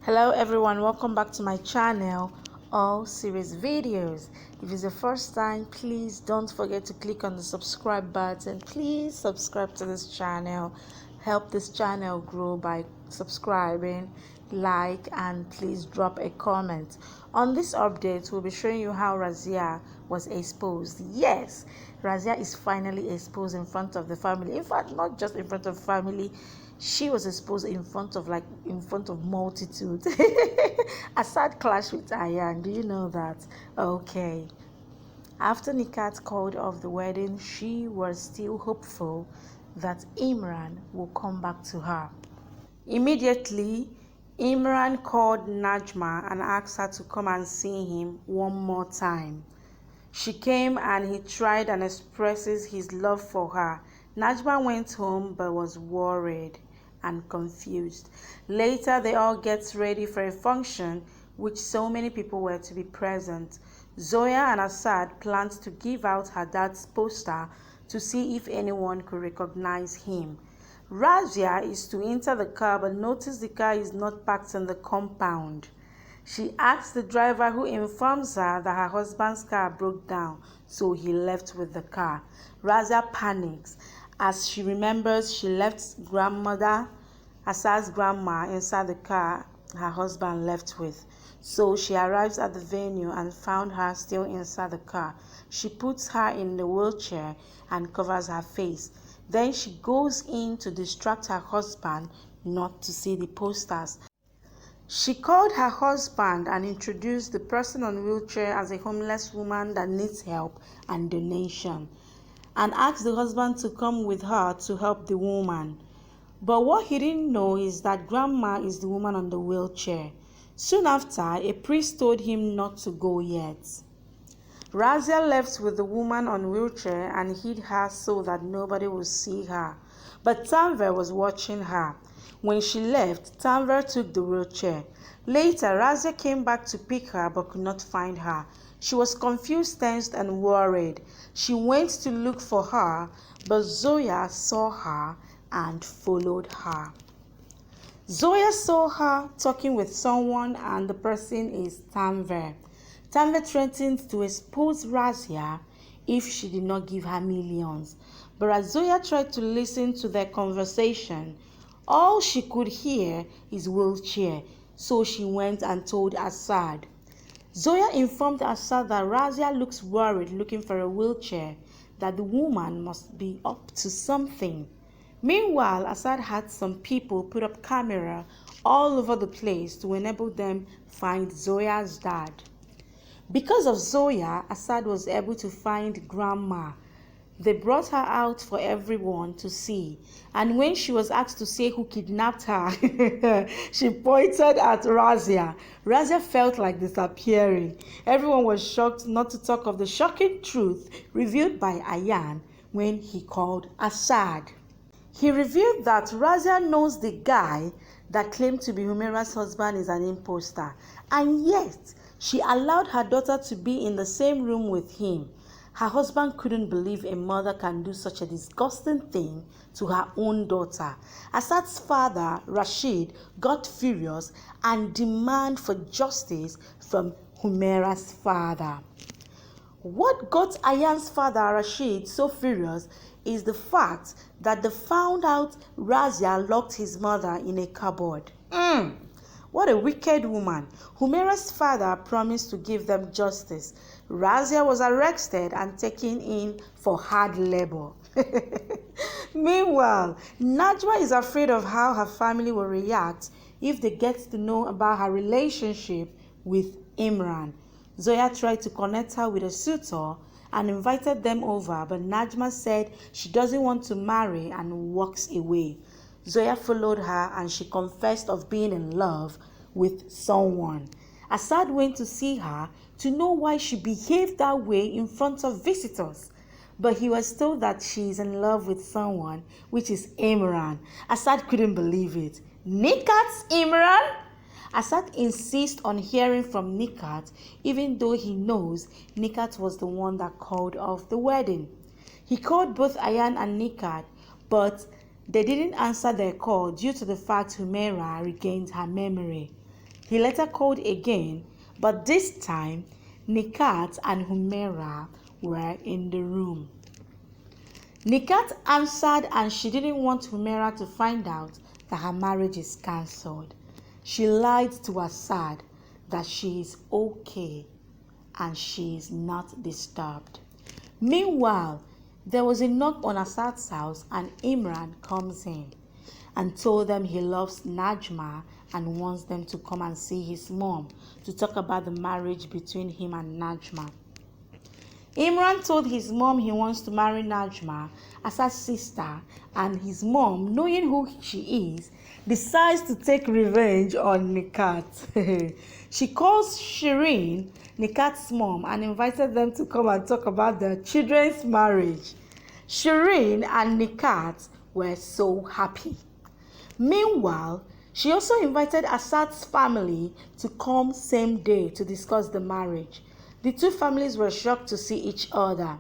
Hello everyone, welcome back to my channel, all series videos. If it's your first time, please don't forget to click on the subscribe button. Please subscribe to this channel. Help this channel grow by subscribing, like, and please drop a comment. On this update, we'll be showing you how Razia was exposed. Yes, Razia is finally exposed in front of the family. In fact, not just in front of family, she was exposed in front of multitudes. Asad clashed with Ayan. Do you know that? Okay. After Nikhat called off the wedding, she was still hopeful that Imran will come back to her. Immediately, Imran called Najma and asked her to come and see him one more time. She came and he tried and expresses his love for her. Najma went home but was worried and confused. Later, they all get ready for a function which so many people were to be present. Zoya and Asad planned to give out her dad's poster to see if anyone could recognize him. Razia is to enter the car but notice the car is not parked in the compound. She asks the driver, who informs her that her husband's car broke down, so he left with the car. Razia panics as she remembers she left grandmother, Asad's grandma, inside the car her husband left with. So she arrives at the venue and found her still inside the car. She puts her in the wheelchair and covers her face. Then she goes in to distract her husband not to see the posters. She called her husband and introduced the person on the wheelchair as a homeless woman that needs help and donation, and asked the husband to come with her to help the woman. But what he didn't know is that grandma is the woman on the wheelchair. Soon after, a priest told him not to go yet. Razia left with the woman on wheelchair and hid her so that nobody would see her. But Tanvir was watching her. When she left, Tanvir took the wheelchair. Later, Razia came back to pick her but could not find her. She was confused, tensed, and worried. She went to look for her, but Zoya saw her and followed her. Zoya saw her talking with someone, and the person is Tanvir. Tanvir threatened to expose Razia if she did not give her millions. But as Zoya tried to listen to their conversation, all she could hear is wheelchair, so she went and told Asad. Zoya informed Asad that Razia looks worried looking for a wheelchair, that the woman must be up to something. Meanwhile, Asad had some people put up camera all over the place to enable them find Zoya's dad. Because of Zoya, Asad was able to find grandma. They brought her out for everyone to see, and when she was asked to say who kidnapped her, she pointed at Razia. Razia felt like disappearing. Everyone was shocked, not to talk of the shocking truth revealed by Ayan when he called Asad. He revealed that Razia knows the guy that claimed to be Humaira's husband is an imposter, and yet she allowed her daughter to be in the same room with him. Her husband couldn't believe a mother can do such a disgusting thing to her own daughter. Asad's father, Rashid, got furious and demanded for justice from Humaira's father. What got Ayan's father, Rashid, so furious is the fact that they found out Razia locked his mother in a cupboard. What a wicked woman. Humaira's father promised to give them justice. Razia was arrested and taken in for hard labor. Meanwhile, Najma is afraid of how her family will react if they get to know about her relationship with Imran. Zoya tried to connect her with a suitor and invited them over, but Najma said she doesn't want to marry and walks away. Zoya followed her and she confessed of being in love with someone. Asad went to see her to know why she behaved that way in front of visitors, but he was told that she is in love with someone, which is Imran. Asad couldn't believe it. Nikhat's Imran? Asad insists on hearing from Nikhat, even though he knows Nikhat was the one that called off the wedding. He called both Ayan and Nikhat, but they didn't answer their call due to the fact Humaira regained her memory. He later called again, but this time Nikhat and Humaira were in the room. Nikhat answered, and she didn't want Humaira to find out that her marriage is cancelled. She lied to Asad that she is okay and she is not disturbed. Meanwhile, there was a knock on Asad's house, and Imran comes in and told them he loves Najma and wants them to come and see his mom to talk about the marriage between him and Najma. Imran told his mom he wants to marry Najma, Asad's sister, and his mom, knowing who she is, decides to take revenge on Nikhat. She calls Shireen, Nikhat's mom, and invited them to come and talk about their children's marriage. Shireen and Nikhat were so happy. Meanwhile, she also invited Asad's family to come same day to discuss the marriage. The two families were shocked to see each other.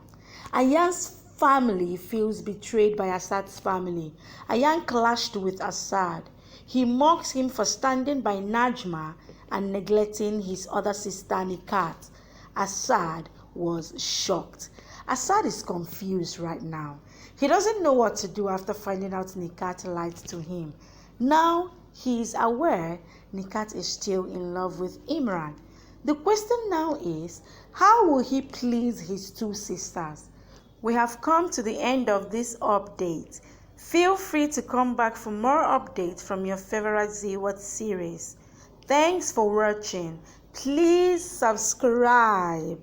Ayan's family feels betrayed by Asad's family. Ayan clashed with Asad. He mocks him for standing by Najma and neglecting his other sister Nikhat. Asad was shocked. Asad is confused right now. He doesn't know what to do after finding out Nikhat lied to him. Now he is aware Nikhat is still in love with Imran. The question now is, how will he please his two sisters? We have come to the end of this update. Feel free to come back for more updates from your favorite Zeeworld series. Thanks for watching. Please subscribe.